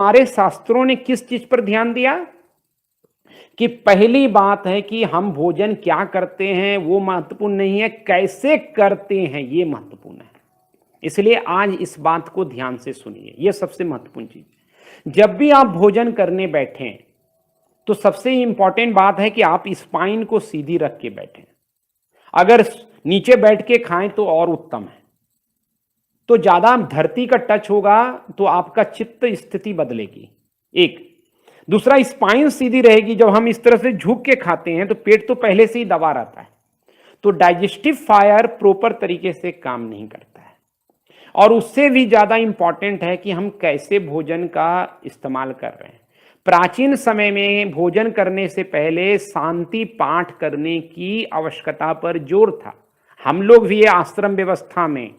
हमारे शास्त्रों ने किस चीज पर ध्यान दिया कि पहली बात है कि हम भोजन क्या करते हैं वो महत्वपूर्ण नहीं है, कैसे करते हैं ये महत्वपूर्ण है। इसलिए आज इस बात को ध्यान से सुनिए, ये सबसे महत्वपूर्ण चीज। जब भी आप भोजन करने बैठें तो सबसे इंपॉर्टेंट बात है कि आप स्पाइन को सीधी रख के बैठें। अगर नीचे बैठ के खाएं तो और उत्तम है। तो ज्यादा धरती का टच होगा तो आपका चित्त स्थिति बदलेगी। एक दूसरा, स्पाइन सीधी रहेगी। जब हम इस तरह से झुक के खाते हैं तो पेट तो पहले से ही दबा रहता है, तो डाइजेस्टिव फायर प्रॉपर तरीके से काम नहीं करता है। और उससे भी ज्यादा इंपॉर्टेंट है कि हम कैसे भोजन का इस्तेमाल कर रहे हैं। प्राचीन समय में भोजन करने से पहले शांति पाठ करने की आवश्यकता पर जोर था। हम लोग भी ये आश्रम व्यवस्था में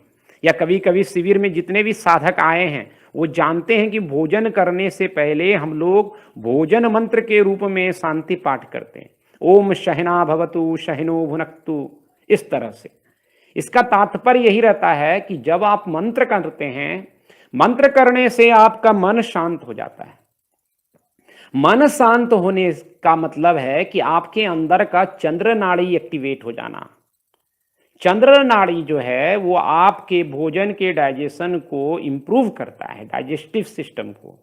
या कभी कभी शिविर में जितने भी साधक आए हैं वो जानते हैं कि भोजन करने से पहले हम लोग भोजन मंत्र के रूप में शांति पाठ करते हैं। ओम शहना भवतु शहनो भुनक्तु, इस तरह से। इसका तात्पर्य यही रहता है कि जब आप मंत्र करते हैं, मंत्र करने से आपका मन शांत हो जाता है। मन शांत होने का मतलब है कि आपके अंदर का चंद्र नाड़ी एक्टिवेट हो जाना। चंद्र नाड़ी जो है वो आपके भोजन के डाइजेशन को इंप्रूव करता है, डाइजेस्टिव सिस्टम को।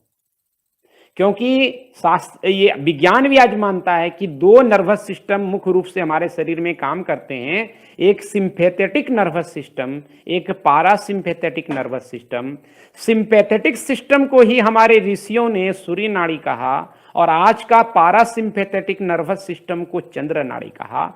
क्योंकि शास्त्र, ये विज्ञान भी आज मानता है कि दो नर्वस सिस्टम मुख्य रूप से हमारे शरीर में काम करते हैं, एक सिंपैथेटिक नर्वस सिस्टम, एक पारासिम्पैथेटिक नर्वस सिस्टम। सिंपैथेटिक सिस्टम को ही हमारे ऋषियों ने सूर्य नाड़ी कहा और आज का पारासिम्पैथेटिक नर्वस सिस्टम को चंद्र नाड़ी कहा।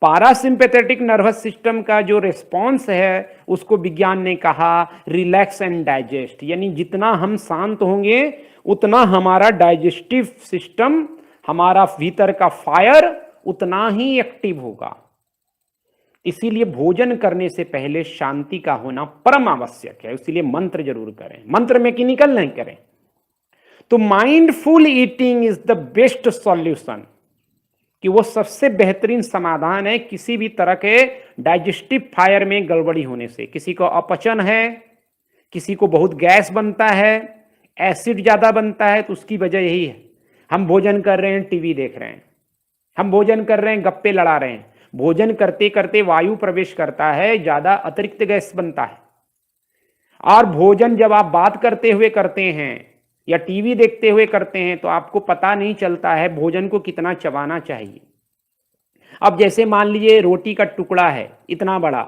पारासिम्पैथेटिक नर्वस सिस्टम का जो रिस्पॉन्स है उसको विज्ञान ने कहा रिलैक्स एंड डाइजेस्ट, यानी जितना हम शांत होंगे उतना हमारा डाइजेस्टिव सिस्टम, हमारा भीतर का फायर उतना ही एक्टिव होगा। इसीलिए भोजन करने से पहले शांति का होना परम आवश्यक है। इसीलिए मंत्र जरूर करें, मंत्र मैकेनिकल नहीं करें। तो mindful eating is the best solution, कि वो सबसे बेहतरीन समाधान है किसी भी तरह के डाइजेस्टिव फायर में गड़बड़ी होने से। किसी को अपचन है, किसी को बहुत गैस बनता है, एसिड ज्यादा बनता है, तो उसकी वजह यही है। हम भोजन कर रहे हैं, टीवी देख रहे हैं, हम भोजन कर रहे हैं, गप्पे लड़ा रहे हैं, भोजन करते करते वायु प्रवेश करता है, ज्यादा अतिरिक्त गैस बनता है। और भोजन जब आप बात करते हुए करते हैं या टीवी देखते हुए करते हैं तो आपको पता नहीं चलता है भोजन को कितना चबाना चाहिए। अब जैसे मान लीजिए रोटी का टुकड़ा है इतना बड़ा,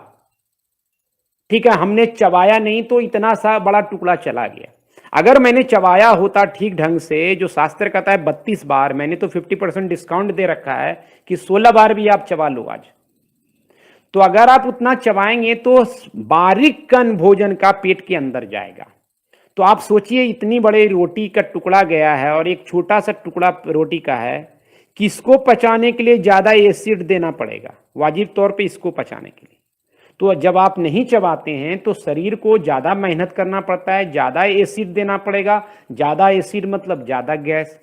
ठीक है, हमने चबाया नहीं तो इतना सा बड़ा टुकड़ा चला गया। अगर मैंने चबाया होता ठीक ढंग से, जो शास्त्र कहता है 32 बार, मैंने तो 50% डिस्काउंट दे रखा है कि 16 बार भी आप चबा लो आज। तो अगर आप उतना चबाएंगे तो बारीक कण भोजन का पेट के अंदर जाएगा। तो आप सोचिए इतनी बड़े रोटी का टुकड़ा गया है और एक छोटा सा टुकड़ा रोटी का है, किसको पचाने के लिए ज्यादा एसिड देना पड़ेगा वाजिब तौर पे इसको पचाने के लिए। तो जब आप नहीं चबाते हैं तो शरीर को ज्यादा मेहनत करना पड़ता है, ज्यादा एसिड देना पड़ेगा। ज्यादा एसिड मतलब ज्यादा गैस।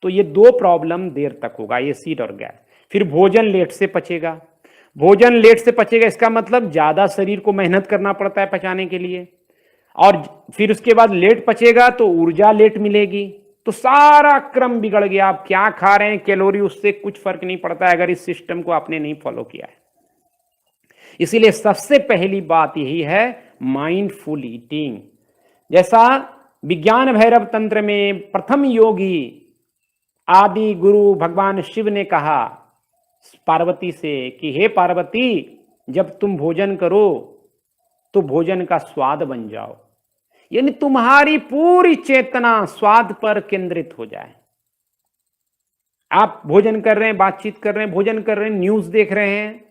तो ये दो प्रॉब्लम देर तक होगा, एसिड और गैस। फिर भोजन लेट से पचेगा। भोजन लेट से पचेगा इसका मतलब ज्यादा शरीर को मेहनत करना पड़ता है पचाने के लिए, और फिर उसके बाद लेट पचेगा तो ऊर्जा लेट मिलेगी। तो सारा क्रम बिगड़ गया। आप क्या खा रहे हैं कैलोरी, उससे कुछ फर्क नहीं पड़ता है अगर इस सिस्टम को आपने नहीं फॉलो किया है। इसीलिए सबसे पहली बात यही है माइंडफुल ईटिंग। जैसा विज्ञान भैरव तंत्र में प्रथम योगी आदि गुरु भगवान शिव ने कहा पार्वती से कि हे पार्वती, जब तुम भोजन करो तो भोजन का स्वाद बन जाओ, यानी तुम्हारी पूरी चेतना स्वाद पर केंद्रित हो जाए। आप भोजन कर रहे हैं, बातचीत कर रहे हैं, भोजन कर रहे हैं, न्यूज देख रहे हैं,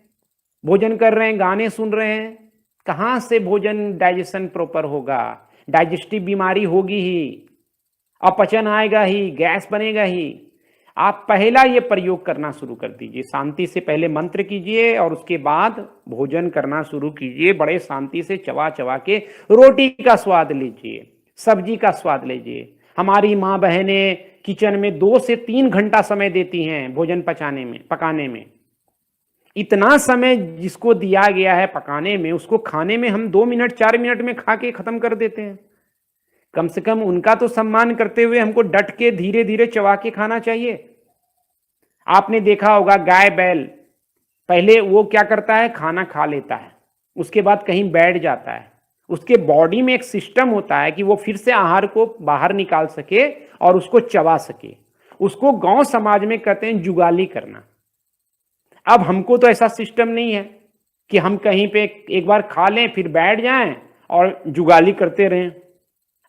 भोजन कर रहे हैं, गाने सुन रहे हैं, कहां से भोजन डाइजेशन प्रॉपर होगा? डाइजेस्टिव बीमारी होगी ही, अपचन आएगा ही, गैस बनेगा ही। आप पहला ये प्रयोग करना शुरू कर दीजिए। शांति से पहले मंत्र कीजिए और उसके बाद भोजन करना शुरू कीजिए। बड़े शांति से चबा चबा के रोटी का स्वाद लीजिए, सब्जी का स्वाद लीजिए। हमारी माँ बहनें किचन में 2 से 3 घंटा समय देती हैं भोजन पकाने में। इतना समय जिसको दिया गया है पकाने में, उसको खाने में हम 2 मिनट 4 मिनट में खा के खत्म कर देते हैं। कम से कम उनका तो सम्मान करते हुए हमको डट के धीरे धीरे चबा के खाना चाहिए। आपने देखा होगा गाय बैल, पहले वो क्या करता है, खाना खा लेता है, उसके बाद कहीं बैठ जाता है, उसके बॉडी में एक सिस्टम होता है कि वो फिर से आहार को बाहर निकाल सके और उसको चबा सके। उसको गांव समाज में कहते हैं जुगाली करना। अब हमको तो ऐसा सिस्टम नहीं है कि हम कहीं पे एक बार खा लें फिर बैठ जाएं और जुगाली करते रहें।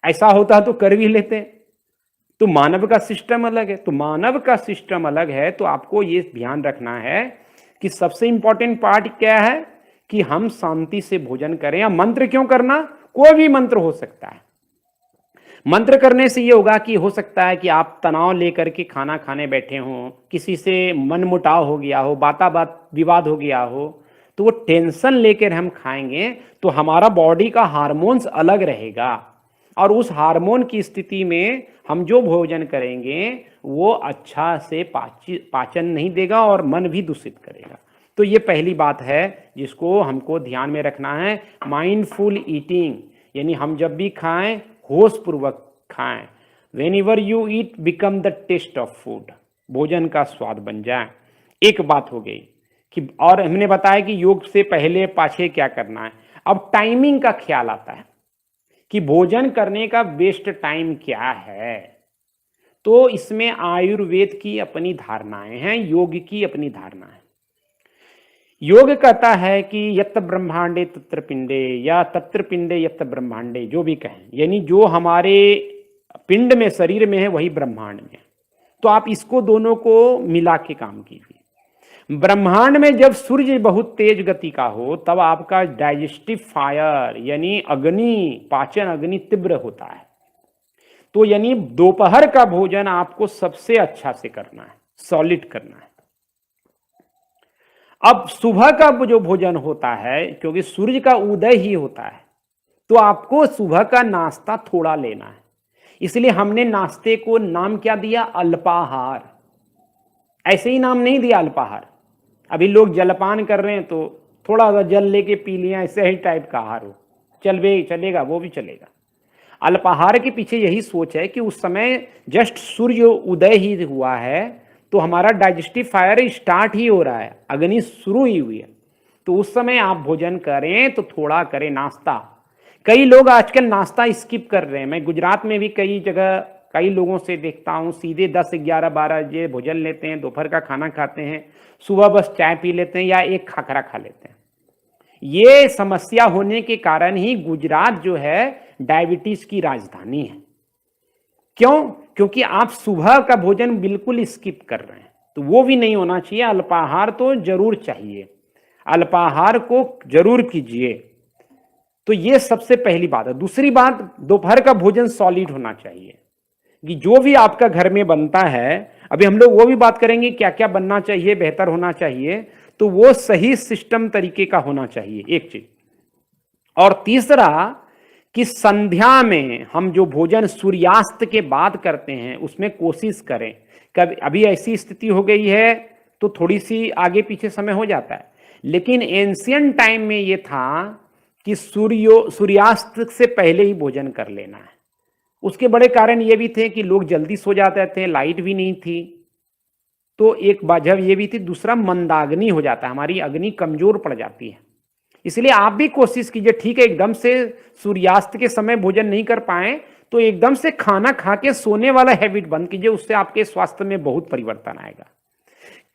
ऐसा होता तो कर भी लेते। तो मानव का सिस्टम अलग है। तो मानव का सिस्टम अलग है, तो आपको ये ध्यान रखना है कि सबसे इंपॉर्टेंट पार्ट क्या है कि हम शांति से भोजन करें। या मंत्र क्यों करना, कोई भी मंत्र हो सकता है। मंत्र करने से ये होगा कि हो सकता है कि आप तनाव लेकर के खाना खाने बैठे हों, किसी से मनमुटाव हो गया हो, बात विवाद हो गया हो, तो वो टेंशन लेकर हम खाएंगे तो हमारा बॉडी का हार्मोन्स अलग रहेगा और उस हार्मोन की स्थिति में हम जो भोजन करेंगे वो अच्छा से पाचन नहीं देगा और मन भी दूषित करेगा। तो ये पहली बात है जिसको हमको ध्यान में रखना है। माइंडफुल ईटिंग, यानी हम जब भी खाएं होश पूर्वक खाएं। Whenever you eat become the taste of food, भोजन का स्वाद बन जाए। एक बात हो गई कि, और हमने बताया कि योग से पहले पाछे क्या करना है। अब टाइमिंग का ख्याल आता है कि भोजन करने का बेस्ट टाइम क्या है। तो इसमें आयुर्वेद की अपनी धारणाएं हैं, योग की अपनी धारणा है। योग कहता है कि यत्र ब्रह्मांडे तत्र पिंडे, या तत्र पिंडे यत्र ब्रह्मांडे, जो भी कहें, यानी जो हमारे पिंड में शरीर में है वही ब्रह्मांड में। तो आप इसको दोनों को मिला के काम कीजिए। ब्रह्मांड में जब सूर्य बहुत तेज गति का हो तब आपका डाइजेस्टिव फायर यानी अग्नि, पाचन अग्नि तीव्र होता है। तो यानी दोपहर का भोजन आपको सबसे अच्छा से करना है, सॉलिड करना है। अब सुबह का जो भोजन होता है, क्योंकि सूर्य का उदय ही होता है, तो आपको सुबह का नाश्ता थोड़ा लेना है। इसलिए हमने नाश्ते को नाम क्या दिया, अल्पाहार। ऐसे ही नाम नहीं दिया अल्पाहार। अभी लोग जलपान कर रहे हैं तो थोड़ा सा जल लेके पी लिया, ऐसे ही टाइप का आहार हो, चलेगा, वो भी चलेगा। अल्पाहार के पीछे यही सोच है कि उस समय जस्ट सूर्य उदय ही हुआ है, तो हमारा डाइजेस्टिव फायर स्टार्ट ही हो रहा है, अग्नि शुरू ही हुई है। तो उस समय आप भोजन करें तो थोड़ा करें नाश्ता। कई लोग आजकल नाश्ता स्किप कर रहे हैं। मैं गुजरात में भी कई जगह कई लोगों से देखता हूं, सीधे 10, 11, 12 बजे भोजन लेते हैं, दोपहर का खाना खाते हैं, सुबह बस चाय पी लेते हैं या एक खाखरा खा लेते हैं। ये समस्या होने के कारण ही गुजरात जो है डायबिटीज की राजधानी है। क्यों? क्योंकि आप सुबह का भोजन बिल्कुल स्किप कर रहे हैं। तो वो भी नहीं होना चाहिए। अल्पाहार तो जरूर चाहिए, अल्पाहार को जरूर कीजिए। तो ये सबसे पहली बात है। दूसरी बात, दोपहर का भोजन सॉलिड होना चाहिए कि जो भी आपका घर में बनता है, अभी हम लोग वो भी बात करेंगे क्या क्या बनना चाहिए, बेहतर होना चाहिए, तो वो सही सिस्टम तरीके का होना चाहिए, एक चीज। और तीसरा कि संध्या में हम जो भोजन सूर्यास्त के बाद करते हैं उसमें कोशिश करें। कभी अभी ऐसी स्थिति हो गई है तो थोड़ी सी आगे पीछे समय हो जाता है, लेकिन एंशियंट टाइम में ये था कि सूर्यास्त से पहले ही भोजन कर लेना है। उसके बड़े कारण ये भी थे कि लोग जल्दी सो जाते थे, लाइट भी नहीं थी, तो एक वजह ये भी थी। दूसरा, मंदाग्नि हो जाता है, हमारी अग्नि कमजोर पड़ जाती है। इसलिए आप भी कोशिश कीजिए, ठीक है, एकदम से सूर्यास्त के समय भोजन नहीं कर पाए तो एकदम से खाना खा के सोने वाला हैबिट बंद कीजिए, उससे आपके स्वास्थ्य में बहुत परिवर्तन आएगा।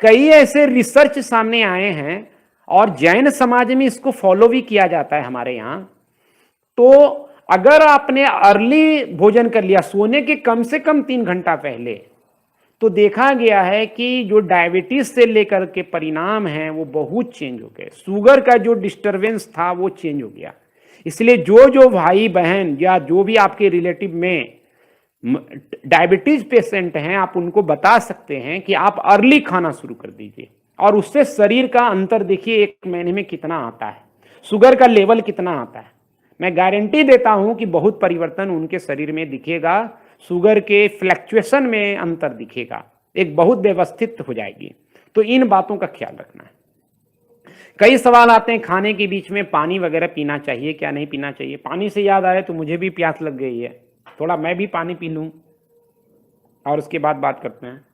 कई ऐसे रिसर्च सामने आए हैं और जैन समाज में इसको फॉलो भी किया जाता है हमारे यहाँ। तो अगर आपने अर्ली भोजन कर लिया सोने के कम से कम 3 घंटा पहले, तो देखा गया है कि जो डायबिटीज से लेकर के परिणाम हैं वो बहुत चेंज हो गए। शुगर का जो डिस्टरबेंस था वो चेंज हो गया। इसलिए जो भाई बहन या जो भी आपके रिलेटिव में डायबिटीज पेशेंट हैं, आप उनको बता सकते हैं कि आप अर्ली खाना शुरू कर दीजिए और उससे शरीर का अंतर देखिए 1 महीने में कितना आता है, शुगर का लेवल कितना आता है। मैं गारंटी देता हूं कि बहुत परिवर्तन उनके शरीर में दिखेगा, शुगर के फ्लैक्चुएशन में अंतर दिखेगा, एक बहुत व्यवस्थित हो जाएगी। तो इन बातों का ख्याल रखना है। कई सवाल आते हैं खाने के बीच में पानी वगैरह पीना चाहिए क्या नहीं पीना चाहिए। पानी से याद आया तो मुझे भी प्यास लग गई है, थोड़ा मैं भी पानी पी लूं और उसके बाद बात करते हैं।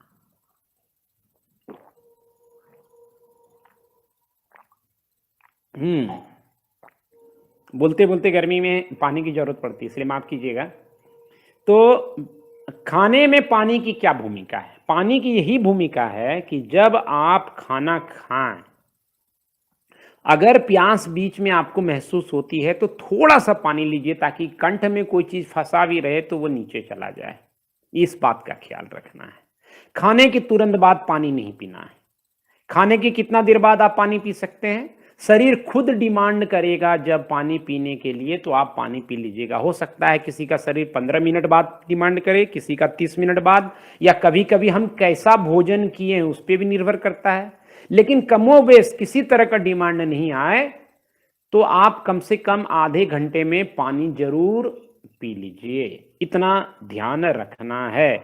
बोलते बोलते गर्मी में पानी की जरूरत पड़ती है, इसलिए माफ कीजिएगा। तो खाने में पानी की क्या भूमिका है? पानी की यही भूमिका है कि जब आप खाना खाएं, अगर प्यास बीच में आपको महसूस होती है तो थोड़ा सा पानी लीजिए, ताकि कंठ में कोई चीज फंसा भी रहे तो वो नीचे चला जाए। इस बात का ख्याल रखना है। खाने के तुरंत बाद पानी नहीं पीना है। खाने के कितना देर बाद आप पानी पी सकते हैं? शरीर खुद डिमांड करेगा जब पानी पीने के लिए, तो आप पानी पी लीजिएगा। हो सकता है किसी का शरीर 15 मिनट बाद डिमांड करे, किसी का 30 मिनट बाद, या कभी कभी हम कैसा भोजन किए हैं उस पर भी निर्भर करता है। लेकिन कमोबेश किसी तरह का डिमांड नहीं आए तो आप कम से कम आधे घंटे में पानी जरूर पी लीजिए। इतना ध्यान रखना है।